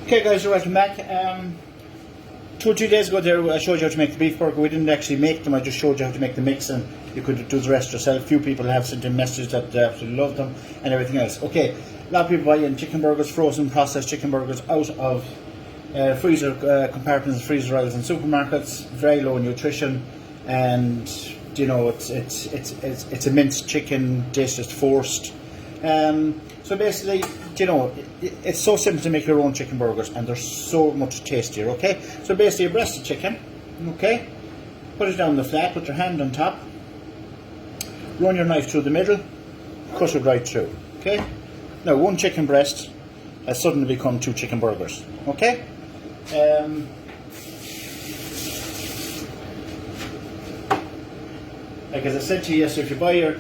Okay guys, you're welcome back. 2 or 3 days ago there I showed you how to make the beef burger. We didn't actually make them, I just showed you how to make the mix and you could do the rest yourself. Few people have sent in messages that they absolutely love them and everything else. Okay, a lot of people buy in chicken burgers, frozen processed chicken burgers out of freezer compartments, freezer aisles in supermarkets. Very low in nutrition, and you know it's a minced chicken dish that's forced. So basically, you know, it's so simple to make your own chicken burgers and they're so much tastier, okay? So basically, a breast of chicken, okay? Put it down the flat, put your hand on top, run your knife through the middle, cut it right through, okay? Now, one chicken breast has suddenly become 2 chicken burgers, okay? Like as I said to you yesterday, if you buy your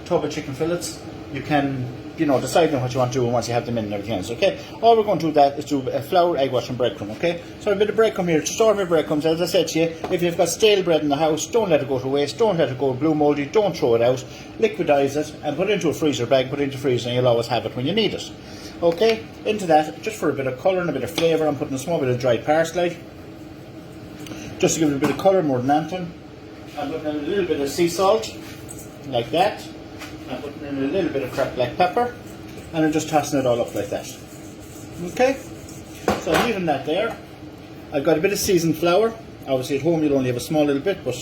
tub of chicken fillets, you can, you know, decide on what you want to do once you have them in and everything else, okay? All we're going to do that is do flour, egg wash and breadcrumb, okay? So a bit of breadcrumb here, just ordinary breadcrumbs. As I said to you, if you've got stale bread in the house, don't let it go to waste, don't let it go blue mouldy, don't throw it out, liquidise it and put it into a freezer bag, put it into the freezer and you'll always have it when you need it. Okay, into that, just for a bit of colour and a bit of flavour, I'm putting a small bit of dried parsley, just to give it a bit of colour more than anything. I'm putting in a little bit of sea salt, like that. I'm putting in a little bit of cracked black pepper, and I'm just tossing it all up like that. Okay, so I'm leaving that there. I've got a bit of seasoned flour. Obviously at home you'll only have a small little bit, but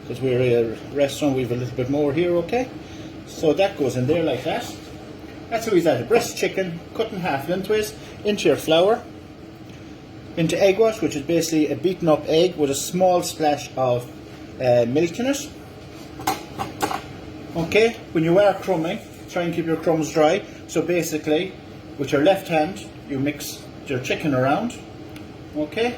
because we're a restaurant we have a little bit more here, okay? So that goes in there like that. That's how we add a breast chicken, cut in half lengthways, into your flour, into egg wash, which is basically a beaten up egg with a small splash of milk in it. Okay, when you are crumbing, try and keep your crumbs dry. So basically, with your left hand, you mix your chicken around, okay?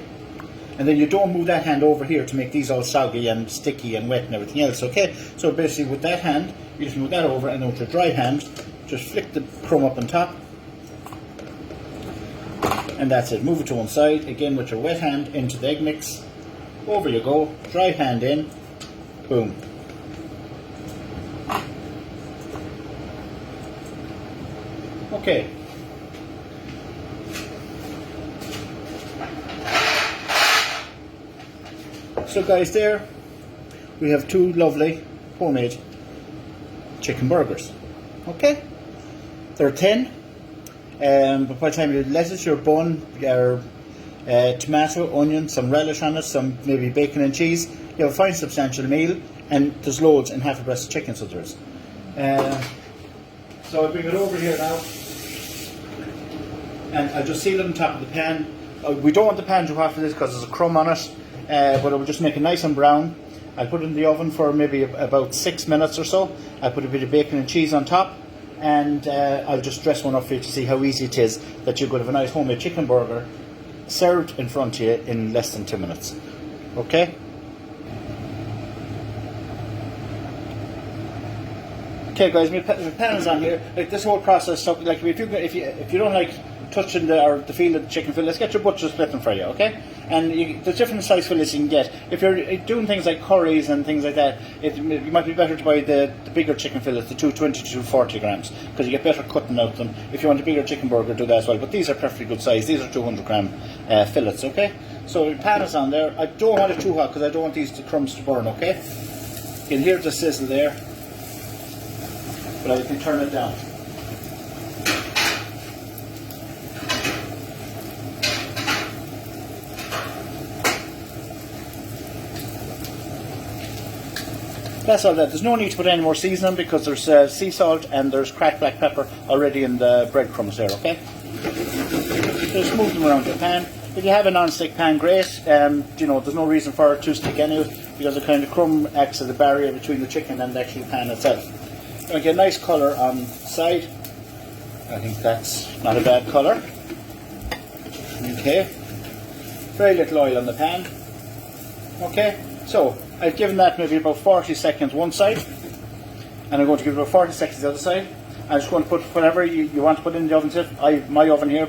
And then you don't move that hand over here to make these all soggy and sticky and wet and everything else, okay? So basically with that hand, you just move that over, and with your dry hand, just flick the crumb up on top. And that's it, move it to one side, again with your wet hand into the egg mix. Over you go, dry hand in, boom. Okay. So guys, there we have 2 lovely homemade chicken burgers. Okay, they're thin, but by the time you lettuce, your bun, your tomato, onion, some relish on it, some maybe bacon and cheese, you have a fine substantial meal, and there's loads in half a breast of chicken, so there is. So I'll bring it over here now, and I'll just seal it on top of the pan. We don't want the pan too hot for this because there's a crumb on it, but it will just make it nice and brown. I'll put it in the oven for maybe about 6 minutes or so. I'll put a bit of bacon and cheese on top, and I'll just dress one up for you to see how easy it is that you could have a nice homemade chicken burger served in front of you in less than 2 minutes. Okay? Okay guys, my pan is on here. Like this whole process, so like if you don't like touching or the feel of the chicken fillet, let's get your butcher splitting for you, okay? And there's different size fillets you can get. If you're doing things like curries and things like that, it might be better to buy the bigger chicken fillets, the 220 to 240 grams, because you get better cutting out them. If you want a bigger chicken burger, do that as well. But these are perfectly good size. These are 200 gram fillets, okay? So the pan is on there. I don't want it too hot because I don't want these crumbs to burn, okay? You can hear the sizzle there, but I can turn it down. That's all that. There's no need to put any more seasoning because there's sea salt and there's cracked black pepper already in the breadcrumbs there, okay? Just move them around the pan. If you have a non-stick pan, great. You know, there's no reason for it to stick anyway because the kind of crumb acts as a barrier between the chicken and the actual pan itself. You get a nice colour on the side. I think that's not a bad colour. Okay. Very little oil on the pan. Okay, so I've given that maybe about 40 seconds one side, and I'm going to give it about 40 seconds the other side. I'm just going to put whatever you want to put in the oven. My oven here,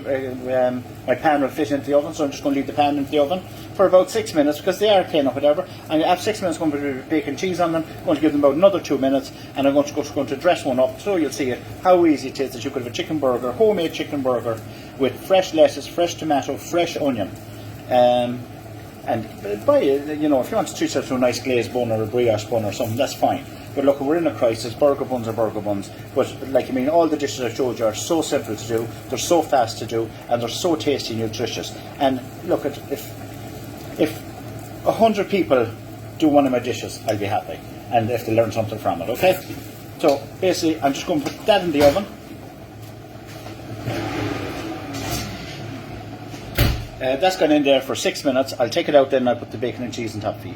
my pan will fit into the oven, so I'm just going to leave the pan into the oven for about 6 minutes because they are clean or whatever. And after 6 minutes, I'm going to put bacon cheese on them. I'm going to give them about another 2 minutes, and I'm going to dress one up so you'll see it, how easy it is that you could have a chicken burger, homemade chicken burger with fresh lettuce, fresh tomato, fresh onion. And buy it, you know, if you want to treat yourself to a nice glazed bun or a brioche bun or something, that's fine. But look, we're in a crisis. Burger buns are burger buns. But like, I mean, all the dishes I showed you are so simple to do, they're so fast to do, and they're so tasty and nutritious. And look, if 100 people do one of my dishes, I'll be happy. And if they learn something from it, okay? So basically, I'm just going to put that in the oven. That's gone in there for 6 minutes. I'll take it out then and I'll put the bacon and cheese on top for you.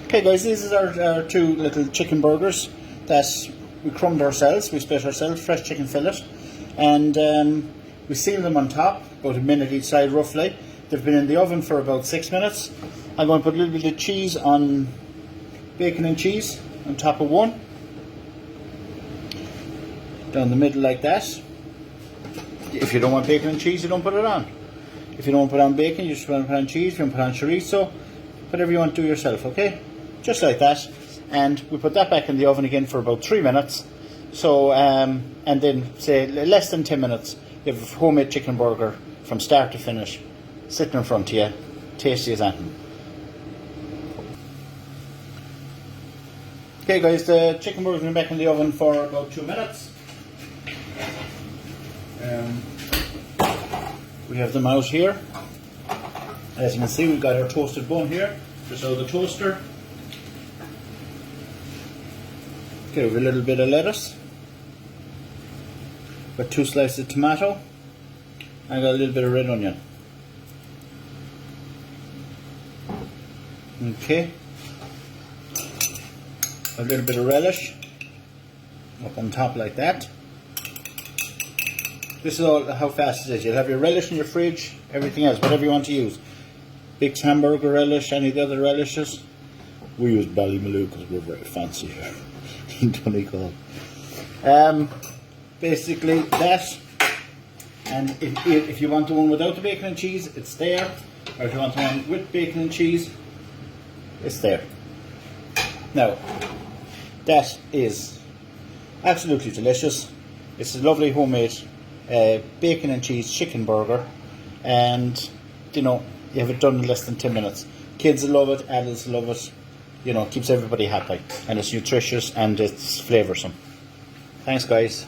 Okay guys, these are our 2 little chicken burgers that we crumbed ourselves, we split ourselves, fresh chicken fillet, and we seal them on top, about a minute each side roughly. They've been in the oven for about 6 minutes. I'm going to put a little bit of cheese on, bacon and cheese on top of one, down the middle like that. If you don't want bacon and cheese, you don't put it on. If you don't put on bacon, you just want to put on cheese, you want to put on chorizo, whatever you want to do yourself, okay? Just like that. And we put that back in the oven again for about 3 minutes. So, and then say less than 10 minutes, you have a homemade chicken burger from start to finish, sitting in front of you, tasty as anything. Okay guys, the chicken burger's been back in the oven for about 2 minutes. We have them out here. As you can see, we've got our toasted bun here, just out of the toaster. Okay, we have a little bit of lettuce. Got 2 slices of tomato. I got a little bit of red onion. Okay. A little bit of relish up on top like that. This is all how fast it is. You'll have your relish in your fridge, everything else, whatever you want to use. Big hamburger relish, any of the other relishes. We use Ballymaloo because we're very fancy here in Donegal. Basically that, and if you want the one without the bacon and cheese, it's there. Or if you want the one with bacon and cheese, it's there. Now, that is absolutely delicious. It's a lovely homemade bacon and cheese chicken burger, and you know, you have it done in less than 10 minutes. Kids will love it, adults love it, you know, keeps everybody happy, and it's nutritious and it's flavoursome. Thanks guys.